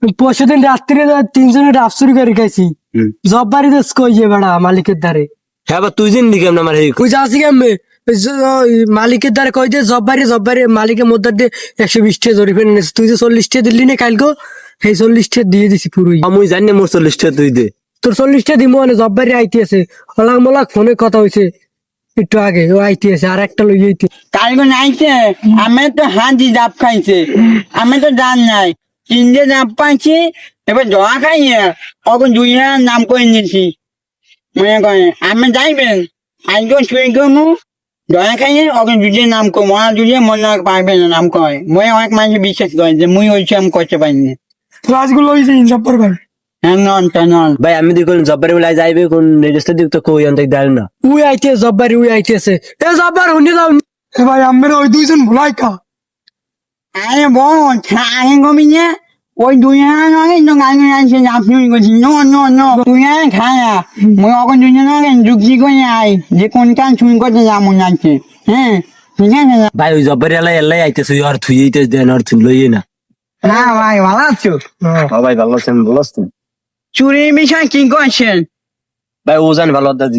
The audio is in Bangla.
পরশুদিন রাত্রে 3 জনের ডাব চুরি করে খাইছি। জব্বারিতে কই যে বেড়া মালিকের দ্বারে হ্যাঁ বা তুই জিন দিকে আমার হেই ওই যাচ্ছি কেমনে মালিকের দ্বারা কই যে জব্বারি মালিকের মধ্যে দিয়ে 120 টাকা জরিপে নিয়েছে। তুই যে 40 টাকা দিলি না কালকে, সেই 40 টাকা দিয়ে দিছি পুরোই। আমি জানি না মোর 40 টাকা তুই দে। তোর 40 টাকা দিব মানে জব্বারি আইতে আছে, হলাক মলাক ফোনে কথা হয়েছে একটু আগে, ও আইতে আছে আর একটা লই আইতে। কালকে নাইছে আমি তো হাঁদি ডাব খাইছে, আমি তো জান নাই 3টে ডাব পাইছি। এবার জয়া খাইয়ে ওকে 2 নাম করে নিয়েছি। মনে করেন আমি যাইবেন আজকে শুয়ে গেমু জয়া খাইয়ে ওকে 2 নাম কর, মনে 2 মনে পারবে না নাম কয়। মই অনেক মানুষ বিশ্বাস করে যে মুই ওই আমি করতে পারিনি। রাজগুলো হয়েছে ইনসাফর ভাই। হ্যাঁ নন তো নন ভাই আমি তুই কোন জব্বারি বলে যাইবে কোন রেজিস্টার দিক তো কই আনতে দেয় না। উই আইতে জব্বারি উই আইতে আছে। এ জব্বার হুনি যাও এ ভাই আমরা ওই 2জন ভুলাই কা। আরে বোন আগে কমিয়ে ওই 2 আগে তো গান গাইছে আপনি করছি নো নো নো 2 খায়া মই ওকে 2 আগে যুক্তি করে আই যে কোন কান শুন করতে যাবো নাকি। হ্যাঁ ঠিক আছে ভাই ওই জব্বারি এলাই আইতেছে আর তুই এইতে দেন আর তুই লইয়ে না। না ভাই ভালো আছো? হ্যাঁ ভাই ভালো আছেন, ভালো আছেন? চুরির বিষয় কি করছেন? ভাই ও জান ভালো দাদি